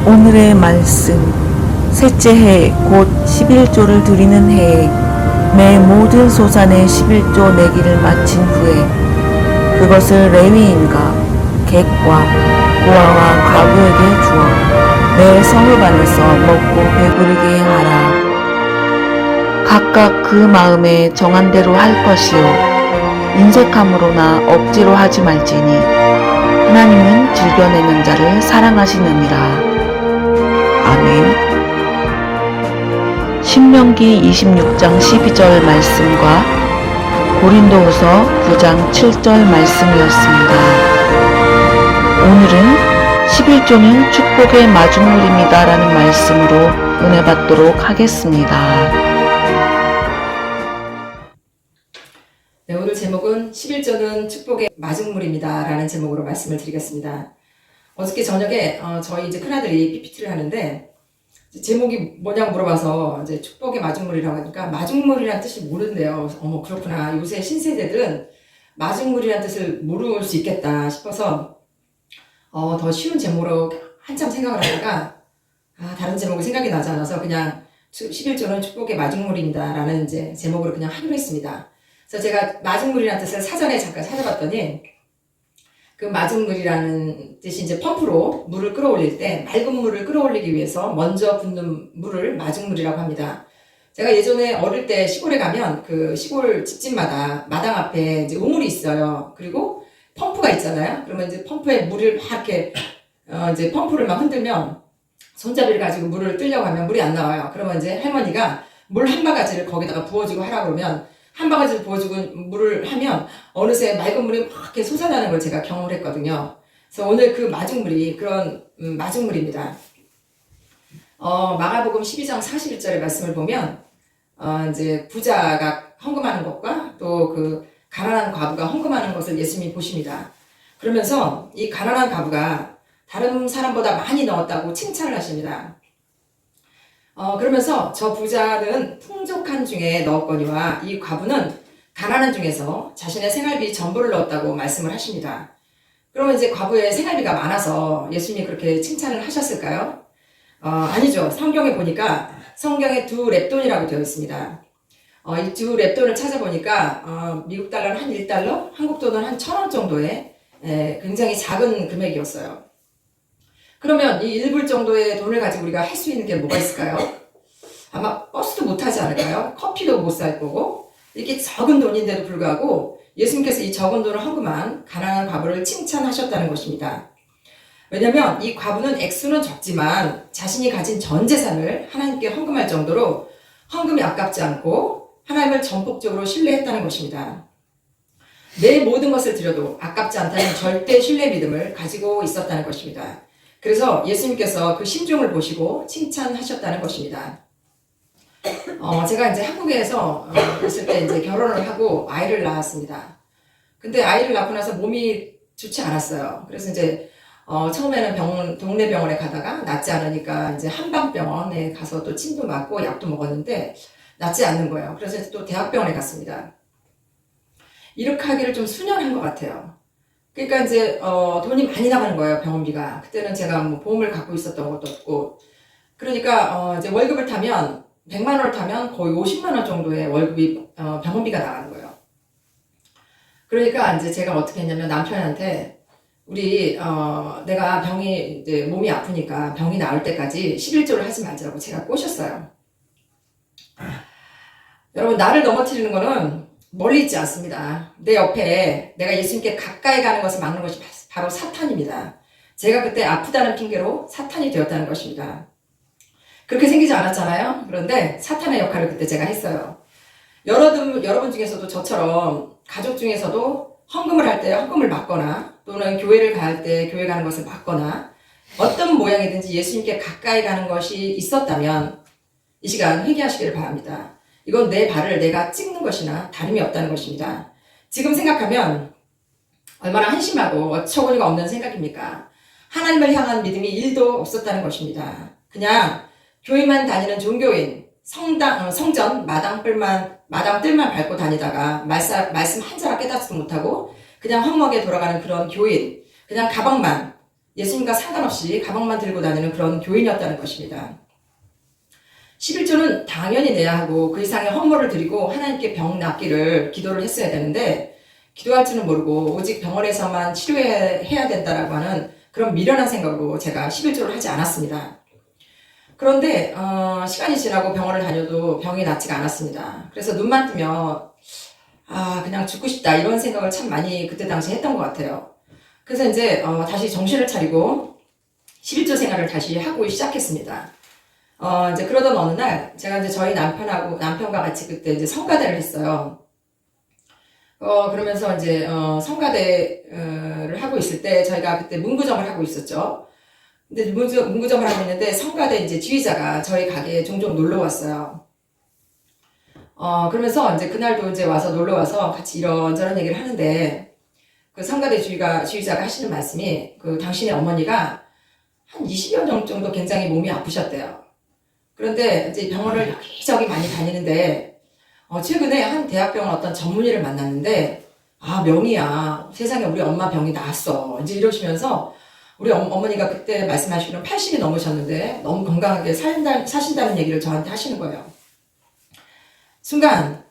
오늘의 말씀. 셋째 해 곧 11조를 드리는 해에 내 모든 소산의 11조 내기를 마친 후에 그것을 레위인과 객과 고아와 과부에게 주어 내 성읍 안에서 먹고 배부르게 하라. 각각 그 마음에 정한 대로 할 것이요 인색함으로나 억지로 하지 말지니 하나님은 즐겨내는 자를 사랑하시느니라. 아멘. 신명기 26장 12절 말씀과 고린도후서 9장 7절 말씀이었습니다. 오늘은 11조는 축복의 마중물입니다 라는 말씀으로 은혜 받도록 하겠습니다. 네, 오늘 제목은 11조는 축복의 마중물입니다 라는 제목으로 말씀을 드리겠습니다. 어저께 저녁에 저희 이제 큰아들이 PPT를 하는데 제목이 뭐냐고 물어봐서 이제 축복의 마중물이라고 하니까 마중물이라는 뜻을 모르는데요. 어머 그렇구나. 요새 신세대들은 마중물이라는 뜻을 모를 수 있겠다 싶어서 더 쉬운 제목으로 한참 생각을 하다가 다른 제목이 생각이 나지 않아서 그냥 11조는 축복의 마중물입니다 라는 이제 제목으로 그냥 하기로 했습니다. 그래서 제가 마중물이라는 뜻을 사전에 잠깐 찾아봤더니 그 마중물이라는 뜻이 이제 펌프로 물을 끌어올릴 때 맑은 물을 끌어올리기 위해서 먼저 붓는 물을 마중물이라고 합니다. 제가 예전에 어릴 때 시골에 가면 그 시골 집집마다 마당 앞에 이제 우물이 있어요. 그리고 펌프가 있잖아요. 그러면 이제 펌프에 물을 막 이렇게 이제 펌프를 막 흔들면 손잡이를 가지고 물을 뜨려고 하면 물이 안 나와요. 그러면 이제 할머니가 물 한 바가지를 거기다가 부어주고 하라 그러면 한 바가지를 부어주고 물을 하면 어느새 맑은 물이 막 이렇게 솟아나는 걸 제가 경험을 했거든요. 그래서 오늘 그 마중물이 그런 마중물입니다. 마가복음 12장 41절의 말씀을 보면 이제 부자가 헌금하는 것과 또 그 가난한 과부가 헌금하는 것을 예수님이 보십니다. 그러면서 이 가난한 과부가 다른 사람보다 많이 넣었다고 칭찬을 하십니다. 그러면서 저 부자는 풍족한 중에 넣었거니와 이 과부는 가난한 중에서 자신의 생활비 전부를 넣었다고 말씀을 하십니다. 그러면 이제 과부의 생활비가 많아서 예수님이 그렇게 칭찬을 하셨을까요? 아니죠. 성경에 보니까 성경에 두 랩돈이라고 되어 있습니다. 이 두 랩돈을 찾아보니까 미국 달러는 한 1달러, 한국 돈은 한 1,000원 정도의 굉장히 작은 금액이었어요. 그러면 이 1불 정도의 돈을 가지고 우리가 할 수 있는 게 뭐가 있을까요? 아마 버스도 못 타지 않을까요? 커피도 못 살 거고 이렇게 적은 돈인데도 불구하고 예수님께서 이 적은 돈을 헌금한 가난한 과부를 칭찬하셨다는 것입니다. 왜냐하면 이 과부는 액수는 적지만 자신이 가진 전 재산을 하나님께 헌금할 정도로 헌금이 아깝지 않고 하나님을 전폭적으로 신뢰했다는 것입니다. 내 모든 것을 드려도 아깝지 않다는 절대 신뢰 믿음을 가지고 있었다는 것입니다. 그래서 예수님께서 그 심중을 보시고 칭찬하셨다는 것입니다. 제가 이제 한국에서 있을 때 이제 결혼을 하고 아이를 낳았습니다. 근데 아이를 낳고 나서 몸이 좋지 않았어요. 그래서 이제 처음에는 동네 병원에 가다가 낫지 않으니까 이제 한방병원에 가서 또 침도 맞고 약도 먹었는데 낫지 않는 거예요. 그래서 이제 또 대학병원에 갔습니다. 이렇게 하기를 좀 수년한 것 같아요. 그러니까 이제 돈이 많이 나가는 거예요. 병원비가. 그때는 제가 뭐 보험을 갖고 있었던 것도 없고 그러니까 이제 월급을 타면 100만 원을 타면 거의 50만 원 정도의 월급이 병원비가 나가는 거예요. 그러니까 이제 제가 어떻게 했냐면 남편한테 우리 내가 병이 이제 몸이 아프니까 병이 나을 때까지 11조를 하지 말자고 제가 꼬셨어요. 여러분 나를 넘어뜨리는 거는 멀리 있지 않습니다. 내 옆에 내가 예수님께 가까이 가는 것을 막는 것이 바로 사탄입니다. 제가 그때 아프다는 핑계로 사탄이 되었다는 것입니다. 그렇게 생기지 않았잖아요. 그런데 사탄의 역할을 그때 제가 했어요. 여러분 중에서도 저처럼 가족 중에서도 헌금을 할 때 헌금을 막거나 또는 교회를 갈 때 교회 가는 것을 막거나 어떤 모양이든지 예수님께 가까이 가는 것이 있었다면 이 시간 회개하시기를 바랍니다. 이건 내 발을 내가 찍는 것이나 다름이 없다는 것입니다. 지금 생각하면 얼마나 한심하고 어처구니가 없는 생각입니까? 하나님을 향한 믿음이 1도 없었다는 것입니다. 그냥 교회만 다니는 종교인, 성전 마당 뜰만 밟고 다니다가 말씀 한 자락 깨닫지도 못하고 그냥 헛먹에 돌아가는 그런 교인, 그냥 가방만 예수님과 상관없이 가방만 들고 다니는 그런 교인이었다는 것입니다. 11조는 당연히 내야 하고 그 이상의 헌물을 드리고 하나님께 병 낫기를 기도를 했어야 되는데 기도할 줄은 모르고 오직 병원에서만 치료해야 된다라고 하는 그런 미련한 생각으로 제가 11조를 하지 않았습니다. 그런데 시간이 지나고 병원을 다녀도 병이 낫지가 않았습니다. 그래서 눈만 뜨면 그냥 죽고 싶다 이런 생각을 참 많이 그때 당시에 했던 것 같아요. 그래서 이제 다시 정신을 차리고 11조 생활을 다시 하고 시작했습니다. 이제 그러던 어느 날 제가 이제 저희 남편과 같이 그때 이제 성가대를 했어요. 그러면서 이제 성가대를 하고 있을 때 저희가 그때 문구점을 하고 있었죠. 근데 문구점을 하고 있는데 성가대 이제 지휘자가 저희 가게에 종종 놀러 왔어요. 그러면서 이제 그날도 이제 와서 놀러 와서 같이 이런저런 얘기를 하는데 그 성가대 지휘자가 하시는 말씀이 그 당신의 어머니가 한 20여 년 정도 굉장히 몸이 아프셨대요. 그런데 이제 병원을 여기저기 많이 다니는데 최근에 한 대학병원 어떤 전문의를 만났는데 명의야 세상에 우리 엄마 병이 나았어 이제 이러시면서 우리 어머니가 그때 말씀하시기로는 80이 넘으셨는데 너무 건강하게 사신다는 얘기를 저한테 하시는 거예요. 순간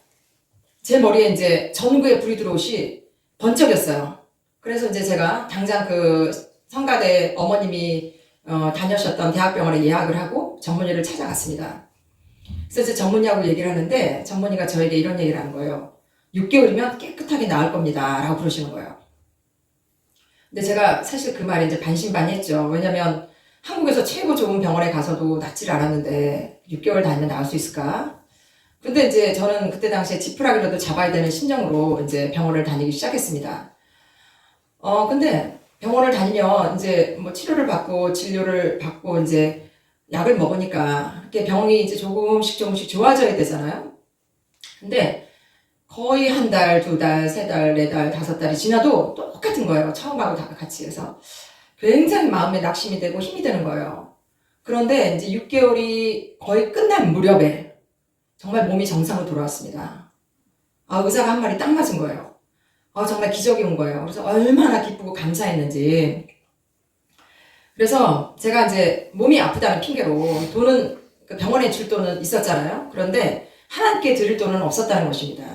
제 머리에 이제 전구에 불이 들어오시 번쩍였어요. 그래서 이제 제가 당장 그 성가대 어머님이 다녀셨던 대학병원에 예약을 하고 전문의를 찾아갔습니다. 그래서 이제 전문의하고 얘기를 하는데 전문의가 저에게 이런 얘기를 하는 거예요. 6개월이면 깨끗하게 나을 겁니다 라고 그러시는 거예요. 근데 제가 사실 그 말에 이제 반신반의했죠. 왜냐면 한국에서 최고 좋은 병원에 가서도 낫지를 않았는데 6개월 다니면 나을 수 있을까? 근데 이제 저는 그때 당시에 지푸라기라도 잡아야 되는 심정으로 이제 병원을 다니기 시작했습니다. 근데 병원을 다니면 이제 뭐 치료를 받고 진료를 받고 이제 약을 먹으니까 이렇게 병이 이제 조금씩 좋아져야 되잖아요. 근데 거의 한 달, 2달, 3달, 4달, 5달이 지나도 똑같은 거예요. 처음하고 다 같이 해서 굉장히 마음에 낙심이 되고 힘이 드는 거예요. 그런데 이제 6개월이 거의 끝난 무렵에 정말 몸이 정상으로 돌아왔습니다. 의사가 한 말이 딱 맞은 거예요. 정말 기적이 온 거예요. 그래서 얼마나 기쁘고 감사했는지. 그래서 제가 이제 몸이 아프다는 핑계로 돈은 병원에 줄 돈은 있었잖아요. 그런데 하나님께 드릴 돈은 없었다는 것입니다.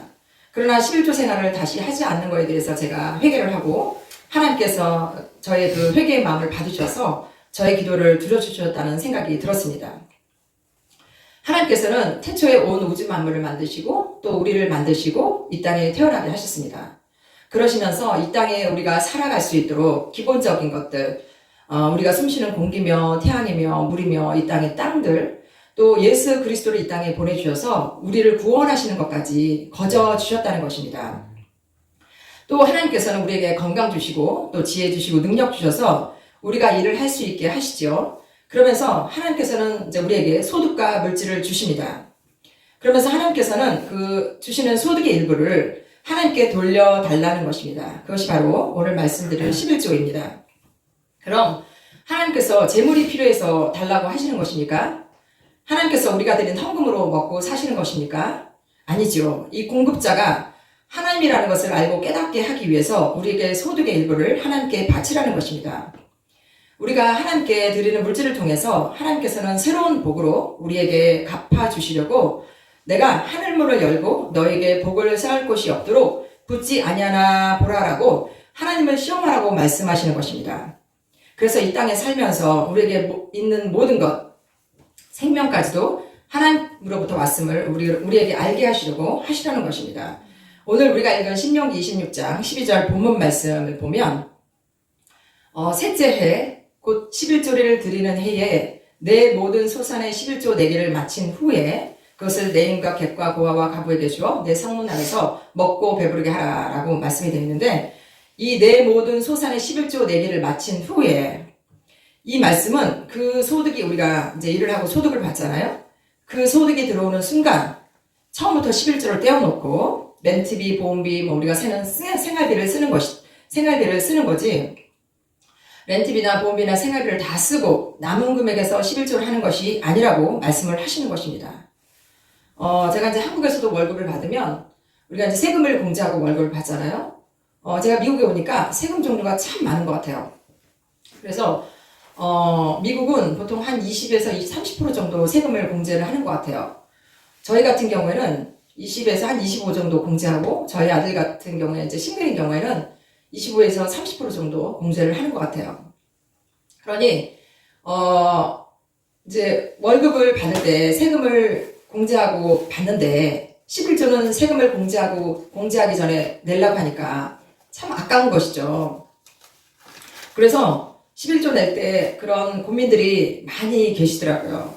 그러나 11조 생활을 다시 하지 않는 거에 대해서 제가 회개를 하고 하나님께서 저의 그 회개의 마음을 받으셔서 저의 기도를 들어주셨다는 생각이 들었습니다. 하나님께서는 태초에 온 우주 만물을 만드시고 또 우리를 만드시고 이 땅에 태어나게 하셨습니다. 그러시면서 이 땅에 우리가 살아갈 수 있도록 기본적인 것들, 우리가 숨쉬는 공기며 태양이며 물이며 이 땅의 땅들, 또 예수 그리스도를 이 땅에 보내주셔서 우리를 구원하시는 것까지 거저 주셨다는 것입니다. 또 하나님께서는 우리에게 건강 주시고 또 지혜 주시고 능력 주셔서 우리가 일을 할 수 있게 하시죠. 그러면서 하나님께서는 이제 우리에게 소득과 물질을 주십니다. 그러면서 하나님께서는 그 주시는 소득의 일부를 하나님께 돌려달라는 것입니다. 그것이 바로 오늘 말씀드릴 11조입니다. 그럼 하나님께서 재물이 필요해서 달라고 하시는 것입니까? 하나님께서 우리가 드린 헌금으로 먹고 사시는 것입니까? 아니죠. 이 공급자가 하나님이라는 것을 알고 깨닫게 하기 위해서 우리에게 소득의 일부를 하나님께 바치라는 것입니다. 우리가 하나님께 드리는 물질을 통해서 하나님께서는 새로운 복으로 우리에게 갚아주시려고 내가 하늘문을 열고 너에게 복을 쌓을 곳이 없도록 붙지 아니하나 보라라고 하나님을 시험하라고 말씀하시는 것입니다. 그래서 이 땅에 살면서 우리에게 있는 모든 것, 생명까지도 하나님으로부터 왔음을 우리에게 알게 하시려고 하시라는 것입니다. 오늘 우리가 읽은 신명기 26장 12절 본문 말씀을 보면 셋째 해, 곧 11조를 드리는 해에 내 모든 소산의 11조 내기를 마친 후에 그것을 내 임과 객과 고아와 가부에게 주어 내 성문 안에서 먹고 배부르게 하라라고 말씀이 되어 있는데 이 내 모든 소산의 11조 내기를 마친 후에 이 말씀은 그 소득이 우리가 이제 일을 하고 소득을 받잖아요. 그 소득이 들어오는 순간 처음부터 11조를 떼어놓고 렌트비, 보험비, 우리가 쓰는 생활비를 쓰는 거지. 렌트비나 보험비나 생활비를 다 쓰고 남은 금액에서 11조를 하는 것이 아니라고 말씀을 하시는 것입니다. 제가 이제 한국에서도 월급을 받으면 우리가 이제 세금을 공제하고 월급을 받잖아요. 제가 미국에 오니까 세금 종류가 참 많은 것 같아요. 그래서 미국은 보통 한 20에서 30% 정도 세금을 공제를 하는 것 같아요. 저희 같은 경우에는 20에서 한 25 정도 공제하고, 저희 아들 같은 경우에 이제 싱글인 경우에는 25에서 30% 정도 공제를 하는 것 같아요. 그러니 이제 월급을 받을 때 세금을 공제하고 받는데 11조는 세금을 공제하기 전에 내려고 하니까 참 아까운 것이죠. 그래서 11조 낼 때 그런 고민들이 많이 계시더라고요.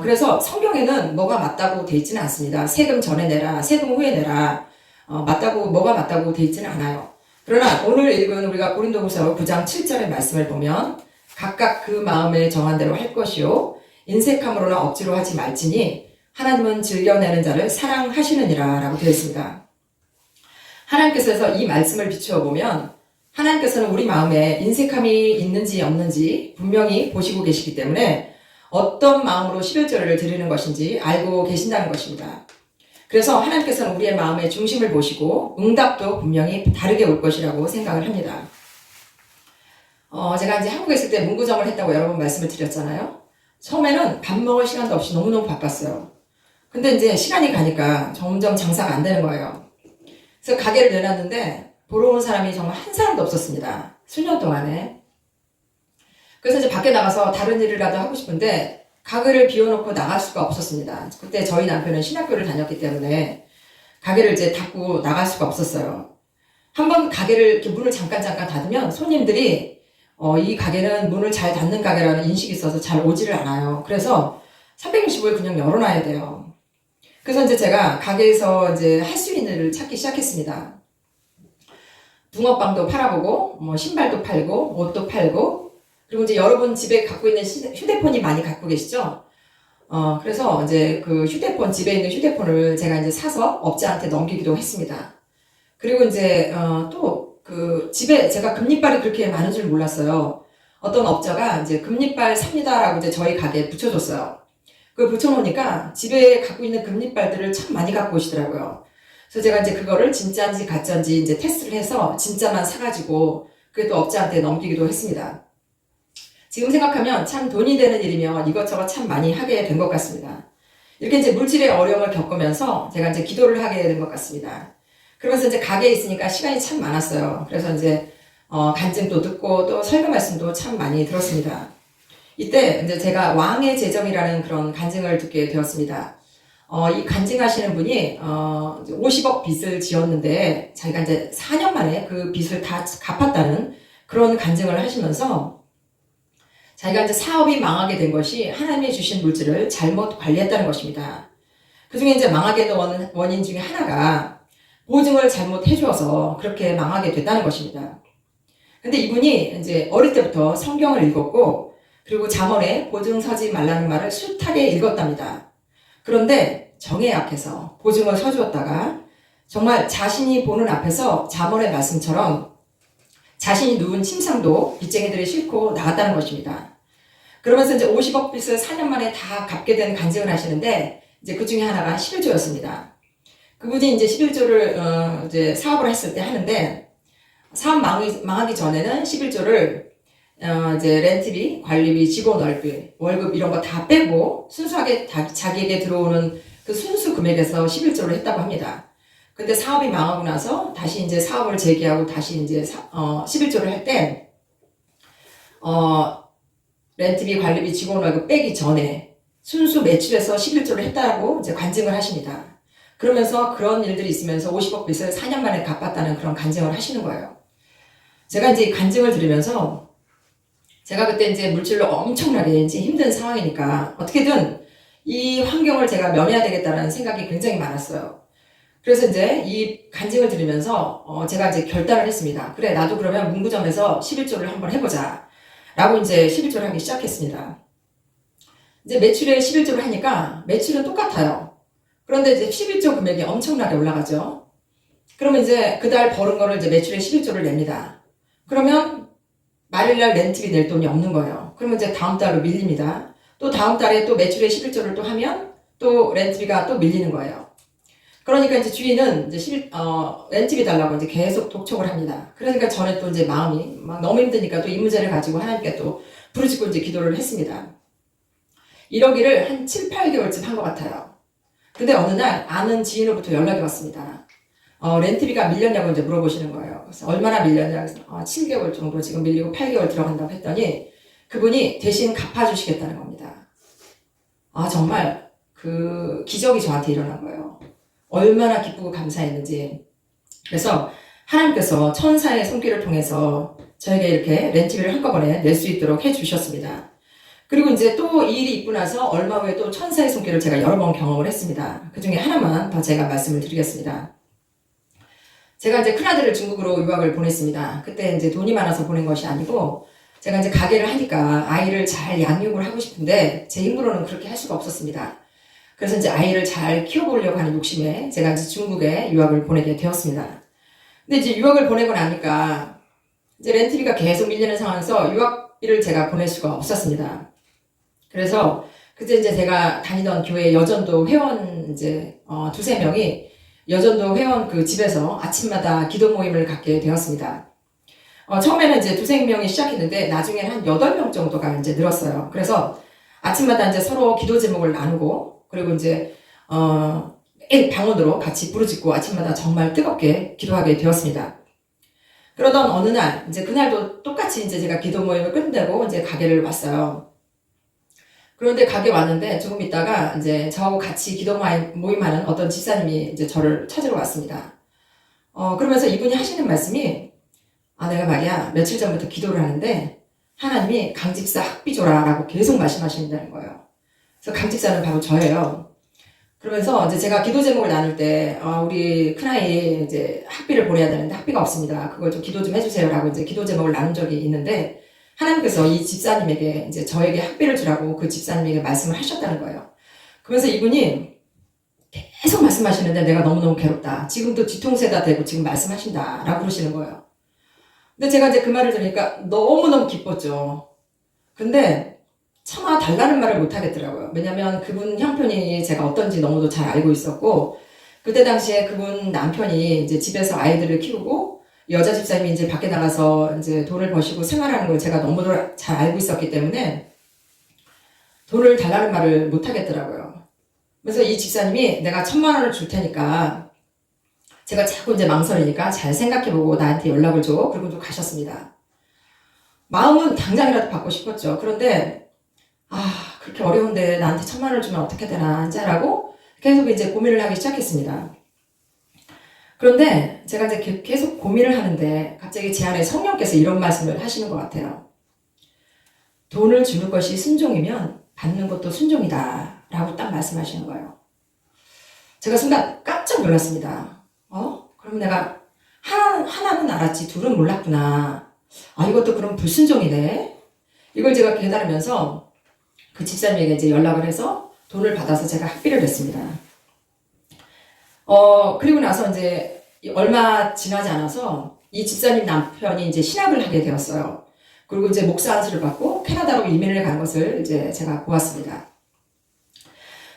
그래서 성경에는 뭐가 맞다고 돼 있지는 않습니다. 세금 전에 내라, 세금 후에 내라, 뭐가 맞다고 돼 있지는 않아요. 그러나 오늘 읽은 우리가 고린도후서 9장 7절의 말씀을 보면 각각 그 마음에 정한 대로 할 것이요 인색함으로나 억지로 하지 말지니 하나님은 즐겨내는 자를 사랑하시느니라 라고 되어 있습니다. 하나님께서 이 말씀을 비추어 보면 하나님께서는 우리 마음에 인색함이 있는지 없는지 분명히 보시고 계시기 때문에 어떤 마음으로 11조를 드리는 것인지 알고 계신다는 것입니다. 그래서 하나님께서는 우리의 마음의 중심을 보시고 응답도 분명히 다르게 올 것이라고 생각을 합니다. 제가 이제 한국에 있을 때 문구점을 했다고 여러 번 말씀을 드렸잖아요. 처음에는 밥 먹을 시간도 없이 너무너무 바빴어요. 근데 이제 시간이 가니까 점점 장사가 안 되는 거예요. 그래서 가게를 내놨는데 보러 온 사람이 정말 한 사람도 없었습니다. 수년 동안에. 그래서 이제 밖에 나가서 다른 일이라도 하고 싶은데 가게를 비워놓고 나갈 수가 없었습니다. 그때 저희 남편은 신학교를 다녔기 때문에 가게를 이제 닫고 나갈 수가 없었어요. 한번 가게를 이렇게 문을 잠깐 닫으면 손님들이 이 가게는 문을 잘 닫는 가게라는 인식이 있어서 잘 오지를 않아요. 그래서 365일 그냥 열어놔야 돼요. 그래서 이제 제가 가게에서 이제 할 수 있는 일을 찾기 시작했습니다. 붕어빵도 팔아보고, 신발도 팔고, 옷도 팔고, 그리고 이제 여러분 집에 갖고 있는 휴대폰이 많이 갖고 계시죠? 그래서 이제 그 집에 있는 휴대폰을 제가 이제 사서 업자한테 넘기기도 했습니다. 그리고 이제, 집에 제가 금리빨이 그렇게 많은 줄 몰랐어요. 어떤 업자가 이제 금리빨 삽니다라고 이제 저희 가게에 붙여줬어요. 그걸 붙여놓으니까 집에 갖고 있는 금리빨들을 참 많이 갖고 오시더라고요. 그래서 제가 이제 그거를 진짜인지 가짜인지 이제 테스트를 해서 진짜만 사가지고 그게 또 업자한테 넘기기도 했습니다. 지금 생각하면 참 돈이 되는 일이면 이것저것 참 많이 하게 된 것 같습니다. 이렇게 이제 물질의 어려움을 겪으면서 제가 이제 기도를 하게 된 것 같습니다. 그러면서 이제 가게에 있으니까 시간이 참 많았어요. 그래서 이제 간증도 듣고 또 설교 말씀도 참 많이 들었습니다. 이때 이제 제가 왕의 재정이라는 그런 간증을 듣게 되었습니다. 이 간증하시는 분이 50억 빚을 지었는데 자기가 이제 4년 만에 그 빚을 다 갚았다는 그런 간증을 하시면서 자기가 이제 사업이 망하게 된 것이 하나님이 주신 물질을 잘못 관리했다는 것입니다. 그 중에 이제 망하게 된 원인 중에 하나가 보증을 잘못 해주어서 그렇게 망하게 됐다는 것입니다. 근데 이분이 이제 어릴 때부터 성경을 읽었고, 그리고 잠언에 보증 서지 말라는 말을 숱하게 읽었답니다. 그런데 정에 약해서 보증을 서주었다가 정말 자신이 보는 앞에서 잠언의 말씀처럼 자신이 누운 침상도 빚쟁이들이 싣고 나갔다는 것입니다. 그러면서 이제 50억 빚을 4년 만에 다 갚게 된 간증을 하시는데 이제 그 중에 하나가 11조였습니다. 그분이 이제 11조를 이제 사업을 했을 때 하는데 사업 망하기 전에는 11조를 이제 렌트비, 관리비, 직원월비, 월급 이런 거 다 빼고 순수하게 자기에게 들어오는 그 순수 금액에서 11조를 했다고 합니다. 근데 사업이 망하고 나서 다시 이제 사업을 재개하고 다시 이제 11조를 할 때 렌트비, 관리비, 직원월급 빼기 전에 순수 매출에서 11조를 했다고 이제 간증을 하십니다. 그러면서 그런 일들이 있으면서 50억 빚을 4년 만에 갚았다는 그런 간증을 하시는 거예요. 제가 이제 간증을 들으면서 제가 그때 이제 물질로 엄청나게 이제 힘든 상황이니까 어떻게든 이 환경을 제가 면해야 되겠다는 생각이 굉장히 많았어요. 그래서 이제 이 간증을 들으면서 제가 이제 결단을 했습니다. 그래, 나도 그러면 문구점에서 11조를 한번 해보자. 라고 이제 11조를 하기 시작했습니다. 이제 매출에 11조를 하니까 매출은 똑같아요. 그런데 이제 11조 금액이 엄청나게 올라가죠. 그러면 이제 그달 벌은 거를 이제 매출에 11조를 냅니다. 그러면 말일날 렌트비 낼 돈이 없는 거예요. 그러면 이제 다음 달로 밀립니다. 또 다음 달에 또 매출에 11조를 또 하면 또 렌트비가 또 밀리는 거예요. 그러니까 이제 주인은 이제 렌트비 달라고 이제 계속 독촉을 합니다. 그러니까 저는 또 이제 마음이 막 너무 힘드니까 또 이 문제를 가지고 하나님께 또 부르짖고 이제 기도를 했습니다. 이러기를 한 7, 8개월쯤 한 것 같아요. 근데 어느 날 아는 지인으로부터 연락이 왔습니다. 렌트비가 밀렸냐고 이제 물어보시는 거예요. 그래서 얼마나 밀렸냐? 그래서 7개월 정도 지금 밀리고 8개월 들어간다고 했더니 그분이 대신 갚아주시겠다는 겁니다. 정말 그 기적이 저한테 일어난 거예요. 얼마나 기쁘고 감사했는지. 그래서 하나님께서 천사의 손길을 통해서 저에게 이렇게 렌트비를 한꺼번에 낼 수 있도록 해주셨습니다. 그리고 이제 또 이 일이 있고 나서 얼마 후에 또 천사의 손길을 제가 여러 번 경험을 했습니다. 그 중에 하나만 더 제가 말씀을 드리겠습니다. 제가 이제 큰아들을 중국으로 유학을 보냈습니다. 그때 이제 돈이 많아서 보낸 것이 아니고 제가 이제 가게를 하니까 아이를 잘 양육을 하고 싶은데 제 힘으로는 그렇게 할 수가 없었습니다. 그래서 이제 아이를 잘 키워보려고 하는 욕심에 제가 이제 중국에 유학을 보내게 되었습니다. 근데 이제 유학을 보내고 나니까 이제 렌트비가 계속 밀리는 상황에서 유학비를 제가 보낼 수가 없었습니다. 그래서 그때 이제 제가 다니던 교회 여전도 회원 이제 두세 명이 여전도 회원 그 집에서 아침마다 기도 모임을 갖게 되었습니다. 처음에는 이제 두세 명이 시작했는데 나중에는 한 8명 정도가 이제 늘었어요. 그래서 아침마다 이제 서로 기도 제목을 나누고 그리고 이제 매일 방언으로 같이 부르짖고 아침마다 정말 뜨겁게 기도하게 되었습니다. 그러던 어느 날 이제 그날도 똑같이 이제 제가 기도 모임을 끝내고 이제 가게를 왔어요. 그런데 가게 왔는데 조금 있다가 이제 저하고 같이 기도 모임하는 어떤 집사님이 이제 저를 찾으러 왔습니다. 그러면서 이분이 하시는 말씀이 내가 말이야 며칠 전부터 기도를 하는데 하나님이 강집사 학비 줘라라고 계속 말씀하신다는 거예요. 그래서 강집사는 바로 저예요. 그러면서 이제 제가 기도 제목을 나눌 때 우리 큰아이 이제 학비를 보내야 되는데 학비가 없습니다. 그걸 좀 기도 좀 해주세요라고 이제 기도 제목을 나눈 적이 있는데 하나님께서 이 집사님에게 이제 저에게 학비를 주라고 그 집사님에게 말씀을 하셨다는 거예요. 그러면서 이분이 계속 말씀하시는데 내가 너무너무 괴롭다. 지금도 뒤통수에다 대고 지금 말씀하신다. 라고 그러시는 거예요. 근데 제가 이제 그 말을 들으니까 너무너무 기뻤죠. 근데 차마 달라는 말을 못 하겠더라고요. 왜냐면 그분 형편이 제가 어떤지 너무도 잘 알고 있었고, 그때 당시에 그분 남편이 이제 집에서 아이들을 키우고, 여자 집사님이 이제 밖에 나가서 이제 돈을 버시고 생활하는 걸 제가 너무도 잘 알고 있었기 때문에 돈을 달라는 말을 못 하겠더라고요. 그래서 이 집사님이 내가 1,000만 원을 줄 테니까 제가 자꾸 이제 망설이니까 잘 생각해보고 나한테 연락을 줘. 그리고 또 가셨습니다. 마음은 당장이라도 받고 싶었죠. 그런데 그렇게 어려운데 나한테 1,000만 원을 주면 어떻게 되나 이제 하라고 계속 이제 고민을 하기 시작했습니다. 그런데 제가 이제 계속 고민을 하는데 갑자기 제 안에 성령께서 이런 말씀을 하시는 것 같아요. 돈을 주는 것이 순종이면 받는 것도 순종이다 라고 딱 말씀하시는 거예요. 제가 순간 깜짝 놀랐습니다. 그럼 내가 하나는 알았지 둘은 몰랐구나. 이것도 그럼 불순종이네. 이걸 제가 깨달으면서 그 집사님에게 이제 연락을 해서 돈을 받아서 제가 학비를 냈습니다. 그리고 나서 이제 얼마 지나지 않아서 이 집사님 남편이 이제 신학을 하게 되었어요. 그리고 이제 목사 안수를 받고 캐나다로 이민을 간 것을 이제 제가 보았습니다.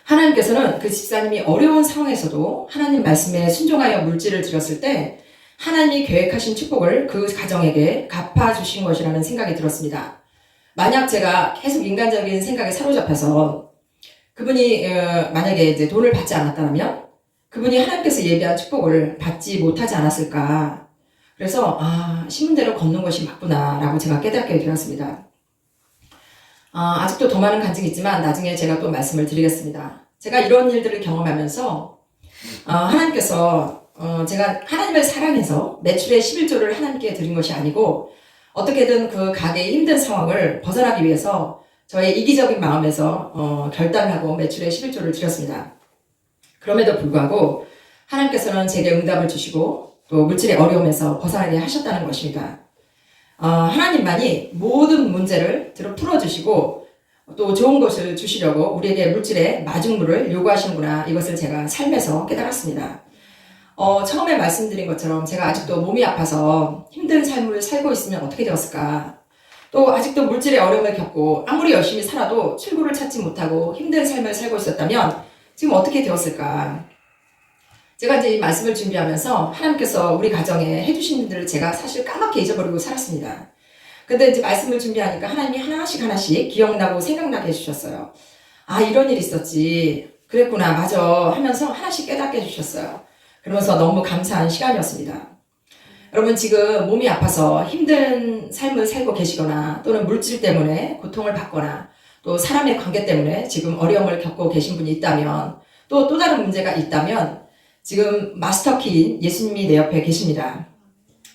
하나님께서는 그 집사님이 어려운 상황에서도 하나님 말씀에 순종하여 물질을 드렸을 때 하나님이 계획하신 축복을 그 가정에게 갚아주신 것이라는 생각이 들었습니다. 만약 제가 계속 인간적인 생각에 사로잡혀서 그분이 만약에 이제 돈을 받지 않았다면 그분이 하나님께서 예비한 축복을 받지 못하지 않았을까. 그래서 신문대로 걷는 것이 맞구나 라고 제가 깨닫게 되었습니다. 아직도 더 많은 간증이 있지만 나중에 제가 또 말씀을 드리겠습니다. 제가 이런 일들을 경험하면서 하나님께서 제가 하나님을 사랑해서 매출의 11조를 하나님께 드린 것이 아니고 어떻게든 그 가게의 힘든 상황을 벗어나기 위해서 저의 이기적인 마음에서 결단하고 매출의 11조를 드렸습니다. 그럼에도 불구하고 하나님께서는 제게 응답을 주시고 또 물질의 어려움에서 벗어나게 하셨다는 것입니다. 하나님만이 모든 문제를 풀어주시고 또 좋은 것을 주시려고 우리에게 물질의 마중물을 요구하시는구나. 이것을 제가 삶에서 깨달았습니다. 처음에 말씀드린 것처럼 제가 아직도 몸이 아파서 힘든 삶을 살고 있으면 어떻게 되었을까? 또 아직도 물질의 어려움을 겪고 아무리 열심히 살아도 출구를 찾지 못하고 힘든 삶을 살고 있었다면 지금 어떻게 되었을까? 제가 이제 이 말씀을 준비하면서 하나님께서 우리 가정에 해주신 일들을 제가 사실 까맣게 잊어버리고 살았습니다. 근데 이제 말씀을 준비하니까 하나님이 하나씩 기억나고 생각나게 해주셨어요. 아, 이런 일이 있었지. 그랬구나. 맞아. 하면서 하나씩 깨닫게 해주셨어요. 그러면서 너무 감사한 시간이었습니다. 여러분, 지금 몸이 아파서 힘든 삶을 살고 계시거나 또는 물질 때문에 고통을 받거나 또 사람의 관계 때문에 지금 어려움을 겪고 계신 분이 있다면 또 다른 문제가 있다면 지금 마스터키인 예수님이 내 옆에 계십니다.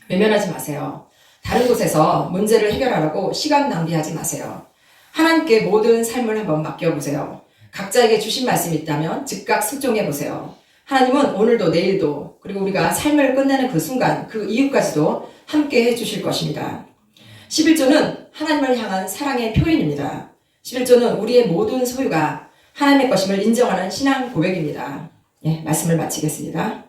외면하지 마세요. 다른 곳에서 문제를 해결하라고 시간 낭비하지 마세요. 하나님께 모든 삶을 한번 맡겨보세요. 각자에게 주신 말씀이 있다면 즉각 순종해보세요. 하나님은 오늘도 내일도 그리고 우리가 삶을 끝내는 그 순간 그 이후까지도 함께 해주실 것입니다. 11조는 하나님을 향한 사랑의 표현입니다. 11조는 우리의 모든 소유가 하나님의 것임을 인정하는 신앙 고백입니다. 예, 말씀을 마치겠습니다.